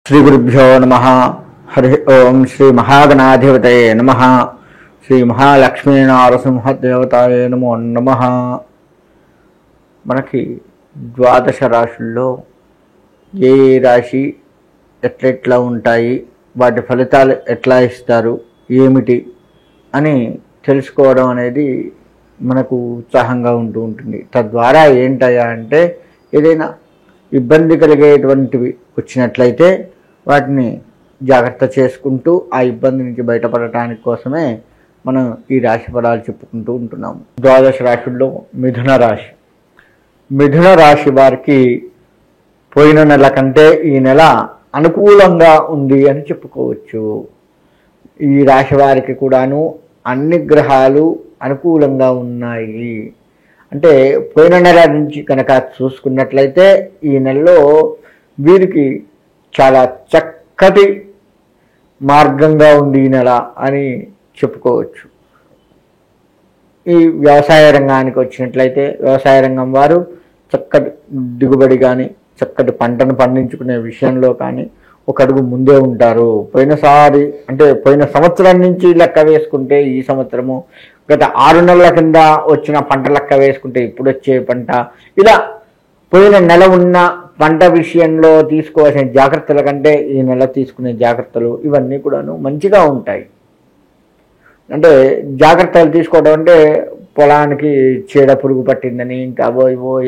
శ్రీ గురుభ్యో నమః. హరి ఓం. శ్రీ మహాగణాధిపతయే నమః. శ్రీ మహాలక్ష్మీ నారసింహదేవతాయే నమో నమః. మనకి ద్వాదశ రాశుల్లో ఏ రాశి ఎట్లెట్లా ఉంటాయి, వాటి ఫలితాలు ఎట్లా ఇస్తారు, ఏమిటి అని తెలుసుకోవడం అనేది మనకు ఉత్సాహంగా ఉంటుంది. తద్వారా ఏంటయ్యా అంటే, ఏదైనా ఇబ్బంది కలిగేటువంటివి వచ్చినట్లయితే వాటిని జాగ్రత్త చేసుకుంటూ ఆ ఇబ్బంది నుంచి బయటపడటానికి కోసమే మనం ఈ రాశి ఫలాలు చెప్పుకుంటూ ఉంటున్నాము. ద్వాదశ రాశుల్లో మిథున రాశి. మిథున రాశి వారికి పోయిన నెల కంటే ఈ నెల అనుకూలంగా ఉంది అని చెప్పుకోవచ్చు. ఈ రాశి వారికి కూడాను అన్ని గ్రహాలు అనుకూలంగా ఉన్నాయి. అంటే పోయిన నెల నుంచి కనుక చూసుకున్నట్లయితే ఈ నెలలో వీరికి చాలా చక్కటి మార్గంగా ఉంది ఈ నెల అని చెప్పుకోవచ్చు. ఈ వ్యవసాయ రంగానికి వచ్చినట్లయితే వ్యవసాయ రంగం వారు చక్కటి దిగుబడి కానీ చక్కటి పంటను పండించుకునే విషయంలో కానీ ఒక అడుగు ముందే ఉంటారు. పోయినసారి అంటే పోయిన సంవత్సరం నుంచి లెక్క వేసుకుంటే ఈ సంవత్సరము, గత 6 నెలల కింద వచ్చిన పంట లెక్క వేసుకుంటే ఇప్పుడు వచ్చే పంట, ఇలా పోయిన నెల ఉన్న పంట విషయంలో తీసుకోవాల్సిన జాగ్రత్తల కంటే ఈ నెల తీసుకునే జాగ్రత్తలు ఇవన్నీ కూడాను మంచిగా ఉంటాయి. అంటే జాగ్రత్తలు తీసుకోవడం అంటే పొలానికి చీడ పురుగు పట్టిందని ఇంకా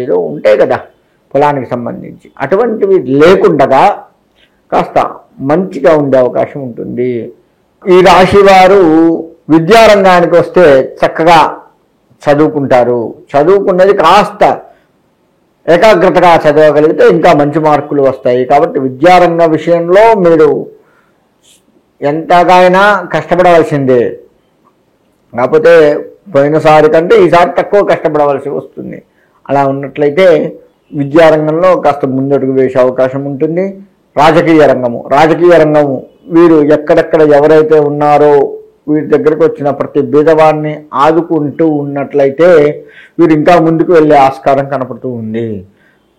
ఏదో ఉంటాయి కదా పొలానికి సంబంధించి, అటువంటివి లేకుండా కాస్త మంచిగా ఉండే అవకాశం ఉంటుంది. ఈ రాశి వారు విద్యారంగానికి వస్తే చక్కగా చదువుకుంటారు. చదువుకున్నది కాస్త ఏకాగ్రతగా చదవగలిగితే ఇంకా మంచి మార్కులు వస్తాయి. కాబట్టి విద్యారంగ విషయంలో మీరు ఎంతగానైనా కష్టపడవలసిందే. కాకపోతే పోయినసారి కంటే ఈసారి తక్కువ కష్టపడవలసి వస్తుంది. అలా ఉన్నట్లయితే విద్యారంగంలో కాస్త ముందడుగు వేసే అవకాశం ఉంటుంది. రాజకీయ రంగము వీరు ఎక్కడెక్కడ ఎవరైతే ఉన్నారో వీరి దగ్గరకు వచ్చిన ప్రతి బీదవాడిని ఆదుకుంటూ ఉన్నట్లయితే వీరు ఇంకా ముందుకు వెళ్ళే ఆస్కారం కనపడుతూ ఉంది.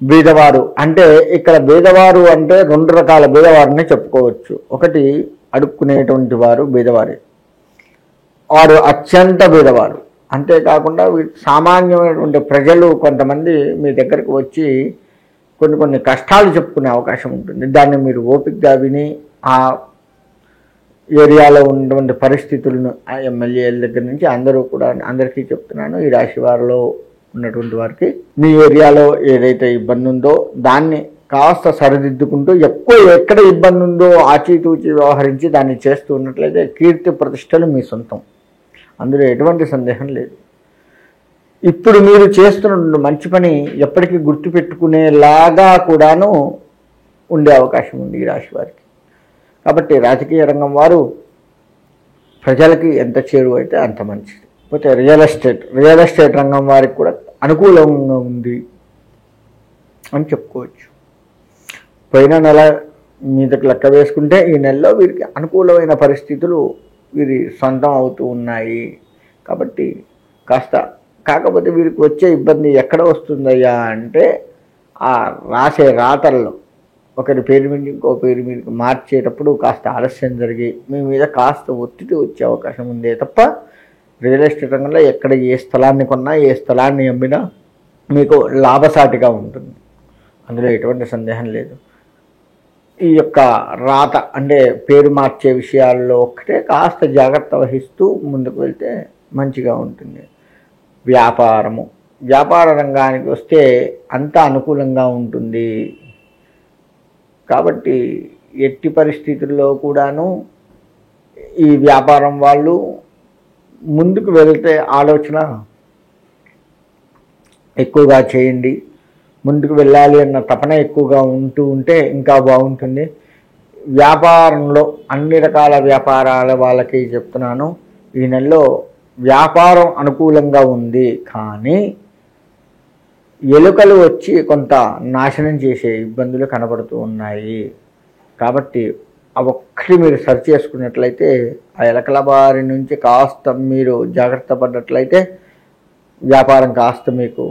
బీదవారు అంటే ఇక్కడ బీదవారు అంటే 2 రకాల బీదవారిని చెప్పుకోవచ్చు. ఒకటి అడుక్కునేటువంటి వారు బీదవారి, వారు అత్యంత బీదవారు. అంతేకాకుండా సామాన్యమైనటువంటి ప్రజలు కొంతమంది మీ దగ్గరకు వచ్చి కొన్ని కష్టాలు చెప్పుకునే అవకాశం ఉంటుంది. దాన్ని మీరు ఓపికగా విని ఆ ఏరియాలో ఉన్నటువంటి పరిస్థితులను ఆ ఎమ్మెల్యేల దగ్గర నుంచి అందరికీ చెప్తున్నాను. ఈ రాశి వారిలో ఉన్నటువంటి వారికి మీ ఏరియాలో ఏదైతే ఇబ్బంది ఉందో దాన్ని కాస్త సరిదిద్దుకుంటూ ఎక్కడ ఇబ్బంది ఉందో ఆచితూచి వ్యవహరించి దాన్ని చేస్తూ ఉన్నట్లయితే కీర్తి ప్రతిష్టలు మీ సొంతం, అందులో ఎటువంటి సందేహం లేదు. ఇప్పుడు మీరు చేస్తున్న మంచి పని ఎప్పటికీ గుర్తుపెట్టుకునేలాగా కూడాను ఉండే అవకాశం ఉంది ఈ రాశి వారికి. కాబట్టి రాజకీయ రంగం వారు ప్రజలకి ఎంత చేరువైతే అంత మంచిది. పోతే రియల్ ఎస్టేట్ రంగం వారికి కూడా అనుకూలంగా ఉంది అని చెప్పుకోవచ్చు. పోయిన నెల మీదకి లెక్క వేసుకుంటే ఈ నెలలో వీరికి అనుకూలమైన పరిస్థితులు వీరి సొంతం అవుతూ ఉన్నాయి. కాబట్టి కాకపోతే వీరికి వచ్చే ఇబ్బంది ఎక్కడ వస్తుందయ్యా అంటే, ఆ రాసే రాతల్లో ఒకరి పేరు మీద ఇంకో పేరు మీదకి మార్చేటప్పుడు కాస్త ఆలస్యం జరిగి మీ మీద కాస్త ఒత్తిడి వచ్చే అవకాశం ఉందే తప్ప రియల్ ఎస్టేట్ రంగంలో ఎక్కడ ఏ స్థలాన్ని కొన్నా ఏ స్థలాన్ని అమ్మినా మీకు లాభసాటిగా ఉంటుంది, అందులో ఎటువంటి సందేహం లేదు. ఈ యొక్క రాత అంటే పేరు మార్చే విషయాల్లో ఒక్కటే కాస్త జాగ్రత్త వహిస్తూ ముందుకు వెళ్తే మంచిగా ఉంటుంది. వ్యాపార రంగానికి వస్తే అంతా అనుకూలంగా ఉంటుంది. కాబట్టి ఎట్టి పరిస్థితుల్లో కూడాను ఈ వ్యాపారం వాళ్ళు ముందుకు వెళ్తే ఆలోచన ఎక్కువగా చేయండి. ముందుకు వెళ్ళాలి అన్న తపన ఎక్కువగా ఉంటే ఇంకా బాగుంటుంది. వ్యాపారంలో అన్ని రకాల వ్యాపారాల వాళ్ళకి చెప్తున్నాను, ఈ నెలలో వ్యాపారం అనుకూలంగా ఉంది. కానీ ఎలుకలు వచ్చి కొంత నాశనం చేసే ఇబ్బందులు కనబడుతూ ఉన్నాయి. కాబట్టి ఒక్కటి మీరు సరి చేసుకున్నట్లయితే ఆ ఎలకల బారి నుంచి కాస్త మీరు జాగ్రత్త పడ్డట్లయితే వ్యాపారం కాస్త మీకు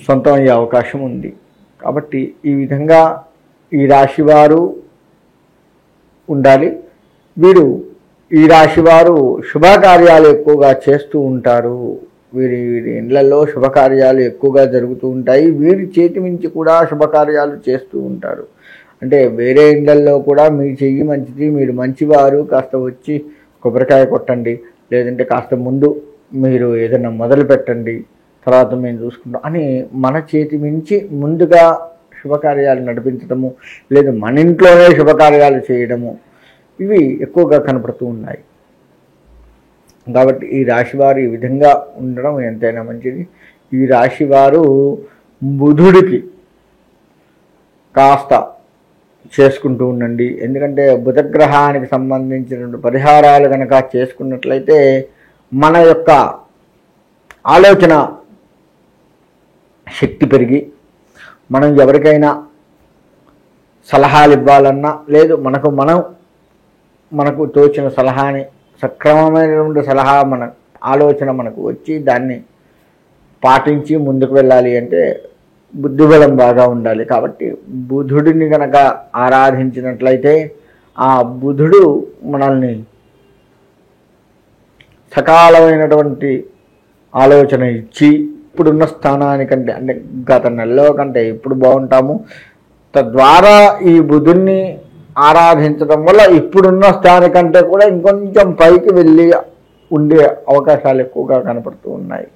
సొంతం అయ్యే అవకాశం ఉంది. కాబట్టి ఈ విధంగా ఈ రాశివారు ఉండాలి. వీరు ఈ రాశి వారు శుభకార్యాలు ఎక్కువగా చేస్తూ ఉంటారు. వీరి ఇళ్లలో శుభకార్యాలు ఎక్కువగా జరుగుతూ ఉంటాయి. వీరి చేతి నుంచి కూడా శుభకార్యాలు చేస్తూ ఉంటారు. అంటే వేరే ఇళ్లల్లో కూడా మీ చెయ్యి మంచిది, మీరు మంచివారు, కాస్త వచ్చి కొబ్బరికాయ కొట్టండి, లేదంటే కాస్త ముందు మీరు ఏదైనా మొదలు పెట్టండి, తర్వాత మేము చూసుకుంటాం అని మన చేతి మించి ముందుగా శుభకార్యాలు నడిపించడము, లేదు మన ఇంట్లోనే శుభకార్యాలు చేయడము, ఇవి ఎక్కువగా కనపడుతూ ఉన్నాయి. కాబట్టి ఈ రాశివారు ఈ విధంగా ఉండడం ఎంతైనా మంచిది. ఈ రాశివారు బుధుడికి కాస్త చేసుకుంటూ ఉండండి. ఎందుకంటే బుధగ్రహానికి సంబంధించినటువంటి పరిహారాలు కనుక చేసుకున్నట్లయితే మన యొక్క ఆలోచన శక్తి పెరిగి మనం ఎవరికైనా సలహాలు ఇవ్వాలన్నా, లేదు మనకు తోచిన సలహాని, సక్రమమైనటువంటి సలహా మన ఆలోచన మనకు వచ్చి దాన్ని పాటించి ముందుకు వెళ్ళాలి అంటే బుద్ధిబలం బాగా ఉండాలి. కాబట్టి బుధుడిని కనుక ఆరాధించినట్లయితే ఆ బుధుడు మనల్ని సకాలమైనటువంటి ఆలోచన ఇచ్చి ఇప్పుడున్న స్థానానికంటే, అంటే గత నెలలో కంటే ఇప్పుడు బాగుంటాము. తద్వారా ఈ బుధుడిని ఆరాధించడం వల్ల ఇప్పుడున్న స్థానికంటే కూడా ఇంకొంచెం పైకి వెళ్ళి ఉండే అవకాశాలు ఎక్కువగా కనపడుతూ ఉన్నాయి.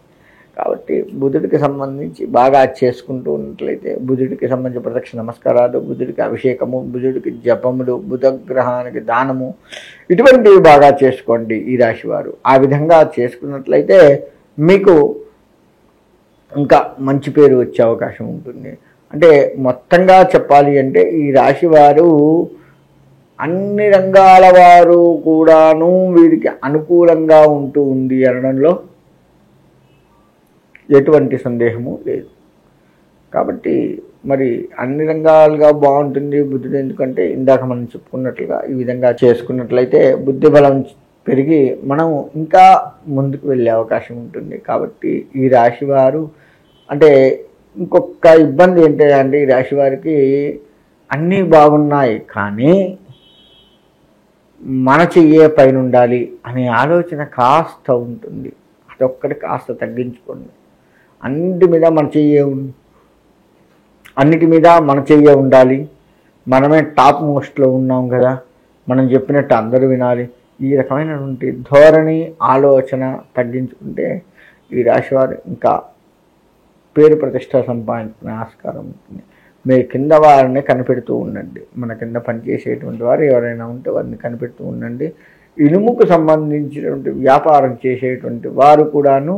కాబట్టి బుధుడికి సంబంధించి బాగా చేసుకుంటూ ఉన్నట్లయితే బుధుడికి సంబంధించి ప్రదక్షిణ నమస్కారాలు, బుధుడికి అభిషేకము, బుధుడికి జపములు, బుధగ్రహానికి దానము, ఇటువంటివి బాగా చేసుకోండి ఈ రాశివారు. ఆ విధంగా చేసుకున్నట్లయితే మీకు ఇంకా మంచి పేరు వచ్చే అవకాశం ఉంటుంది. అంటే మొత్తంగా చెప్పాలి అంటే ఈ రాశివారు అన్ని రంగాల వారు కూడాను వీరికి అనుకూలంగా ఉంటూ ఉంది అనడంలో ఎటువంటి సందేహము లేదు. కాబట్టి మరి అన్ని రంగాలుగా బాగుంటుంది బుద్ధుడు. ఎందుకంటే ఇందాక మనం చెప్పుకున్నట్లుగా ఈ విధంగా చేసుకున్నట్లయితే బుద్ధి బలం పెరిగి మనం ఇంకా ముందుకు వెళ్ళే అవకాశం ఉంటుంది. కాబట్టి ఈ రాశివారు అంటే ఇంకొక ఇబ్బంది ఏంటంటే ఈ రాశివారికి అన్నీ బాగున్నాయి కానీ మన చెయ్యే పైన ఉండాలి అనే ఆలోచన కాస్త ఉంటుంది. అదొక్కటి కాస్త తగ్గించుకోండి. అన్నిటి మీద మన చెయ్యే ఉండాలి, మనమే టాప్ మోస్ట్లో ఉన్నాం కదా, మనం చెప్పినట్టు అందరూ వినాలి, ఈ రకమైనటువంటి ధోరణి ఆలోచన తగ్గించుకుంటే ఈ రాశివారు ఇంకా పేరు ప్రతిష్ట సంపాదించుకునే ఆస్కారం ఉంటుంది. మీ కింద వారిని కనిపెడుతూ ఉండండి. మన కింద పనిచేసేటువంటి వారు ఎవరైనా ఉంటే వారిని కనిపెడుతూ ఉండండి. ఇనుముకు సంబంధించినటువంటి వ్యాపారం చేసేటువంటి వారు కూడాను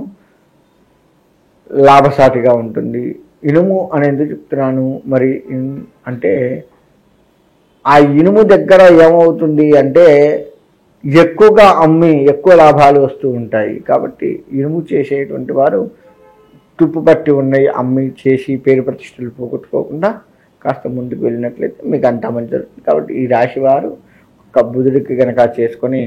లాభసాటిగా ఉంటుంది. ఇనుము అని ఎందుకు చెప్తున్నాను మరి అంటే ఆ ఇనుము దగ్గర ఏమవుతుంది అంటే ఎక్కువగా అమ్మి ఎక్కువ లాభాలు వస్తూ ఉంటాయి. కాబట్టి ఇనుము చేసేటువంటి వారు తుప్పు పట్టి ఉన్నాయి అమ్మి చేసి పేరు ప్రతిష్టలు పోగొట్టుకోకుండా కాస్త ముందుకు వెళ్ళినట్లయితే మీకు అంతా మంచి జరుగుతుంది. కాబట్టి ఈ రాశివారు ఒక బుధుడికి కనుక చేసుకొని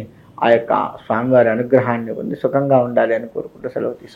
ఆ యొక్క స్వామివారి అనుగ్రహాన్ని పొంది సుఖంగా ఉండాలి అని కోరుకుంటూ సెలవు తీసుకుంటారు.